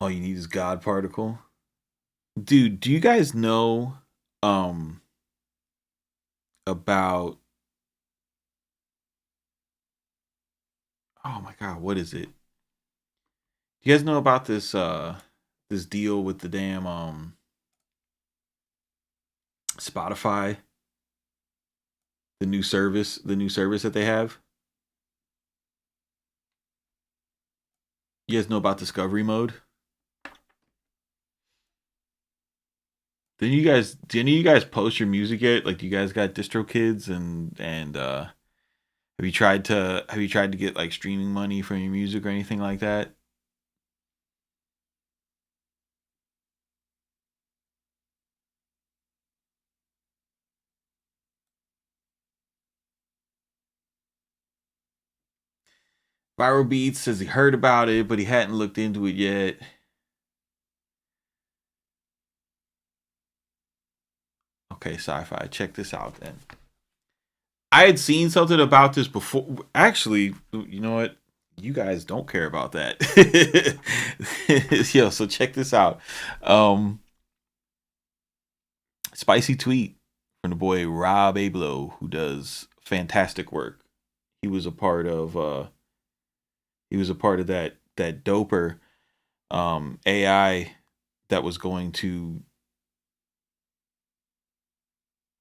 All you need is God particle. Dude, do you guys know um about oh my god, what is it? Do you guys know about this deal with the damn Spotify, the new service that they have? You guys know about discovery mode? Did any of you guys post your music yet? Like, do you guys got distro kids and have you tried to get like streaming money from your music or anything like that? Viral Beats says he heard about it, but he hadn't looked into it yet. Okay, sci-fi. Check this out then. I had seen something about this before. Actually, you know what? You guys don't care about that. Yo, so check this out. Um, Spicy tweet from the boy Rob Abloh, who does fantastic work. He was a part of that doper AI that was going to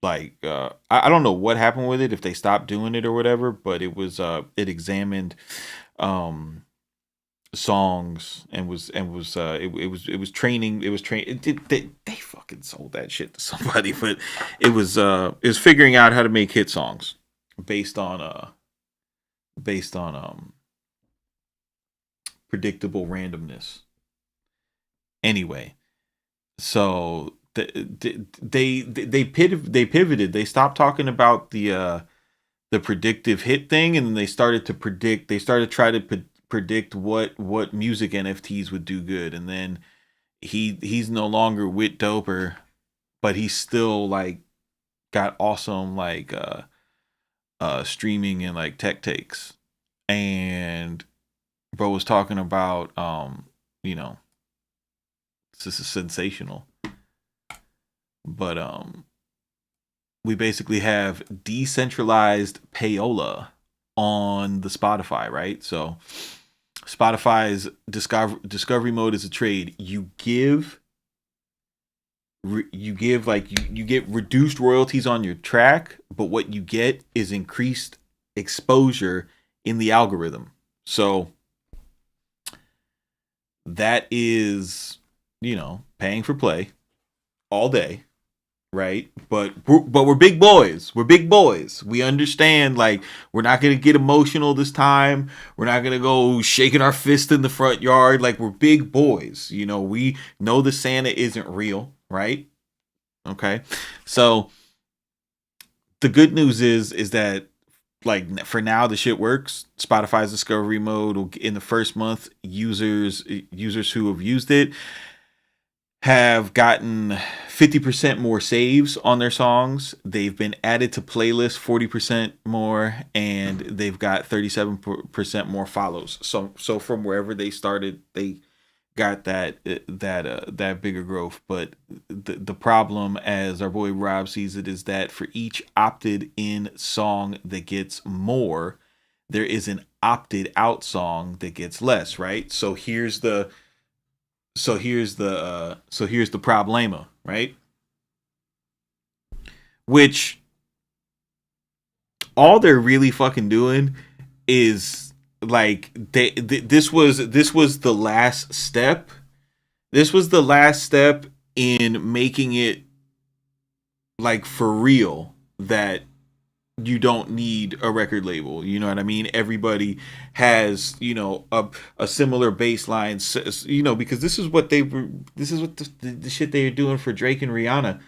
I don't know what happened with it, if they stopped doing it or whatever, but it examined um songs and was training they fucking sold that shit to somebody, but it was figuring out how to make hit songs based on based on predictable randomness. Anyway, so they pivoted. They stopped talking about the predictive hit thing, and then they started to predict. They started trying to predict what music NFTs would do good, and then he's no longer with Doper, but he's still like got awesome like streaming and like tech takes. And bro was talking about you know, this is sensational. But we basically have decentralized payola on the Spotify, right? So Spotify's discovery mode is a trade. You give like you get reduced royalties on your track, but what you get is increased exposure in the algorithm. So that is, paying for play all day, right? But we're big boys. We're big boys. We understand, like, we're not gonna get emotional this time. We're not gonna go shaking our fist in the front yard. Like, we're big boys. We know the Santa isn't real, right? Okay. So the good news is that, like, for now the shit works. Spotify's discovery mode in the first month, users who have used it have gotten 50% more saves on their songs. They've been added to playlists 40% more, and they've got 37% more follows. So from wherever they started, they got that bigger growth. But the problem, as our boy Rob sees it, is that for each opted in song that gets more, there is an opted out song that gets less, right? So here's the problema, right? Which all they're really fucking doing is, like, this was the last step. This was the last step in making it, like, for real, that you don't need a record label. You know what I mean? Everybody has, a similar baseline, because this is what the shit they're doing for Drake and Rihanna.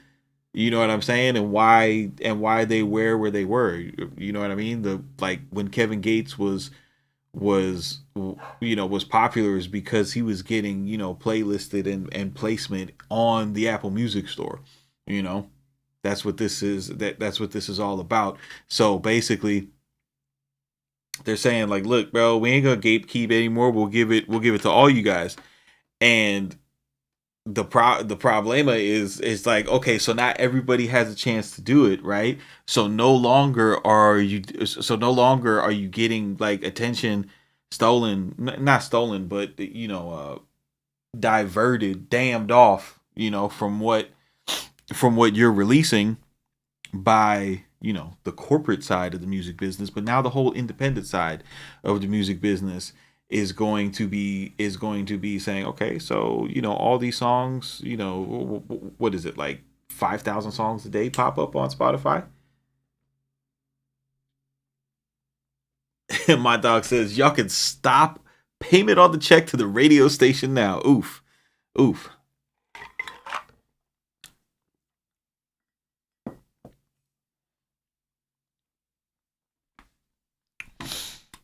You know what I'm saying? And why they were where they were. You know what I mean? The Like, when Kevin Gates was popular, is because he was getting, playlisted and placement on the Apple Music store. You know, that's what this is all about. So basically, they're saying, like, look, bro, we ain't gonna gatekeep anymore. We'll give it to all you guys. And the problema is like, okay, so not everybody has a chance to do it, right? So no longer are you getting like attention stolen, not stolen, but diverted, damned off, from what you're releasing by the corporate side of the music business. But now the whole independent side of the music business is going to be saying, okay, so all these songs, what is it, like 5,000 songs a day pop up on Spotify. And my dog says, y'all can stop payment on the check to the radio station now. Oof. Oof.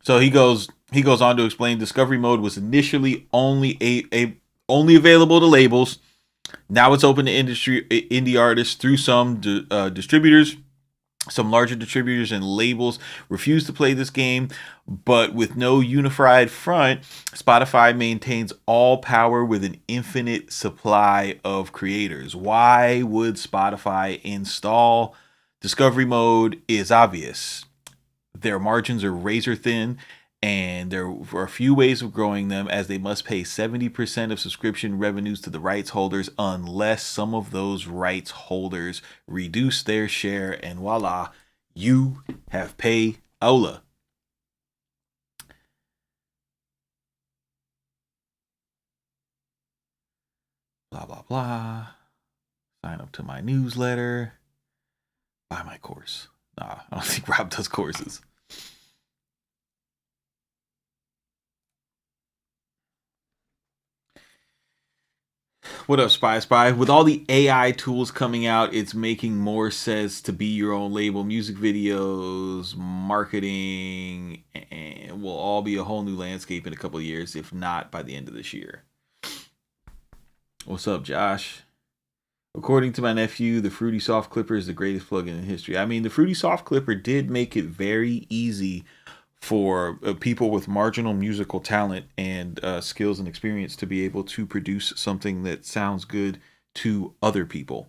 So he goes on to explain discovery mode was initially only available to labels. Now it's open to indie artists through some distributors. Some larger distributors and labels refuse to play this game, but with no unified front, Spotify maintains all power with an infinite supply of creators. Why would Spotify install discovery mode? Is obvious. Their margins are razor thin, and there are a few ways of growing them, as they must pay 70% of subscription revenues to the rights holders unless some of those rights holders reduce their share, and voila, you have Payola. Blah, blah, blah. Sign up to my newsletter. Buy my course. Nah, I don't think Rob does courses. What up, Spy Spy? With all the AI tools coming out, it's making more sense to be your own label. Music videos, marketing, and will all be a whole new landscape in a couple of years, if not by the end of this year. What's up, Josh? According to my nephew, the Fruity Soft Clipper is the greatest plugin in history. I mean, the Fruity Soft Clipper did make it very easy for people with marginal musical talent and skills and experience to be able to produce something that sounds good to other people.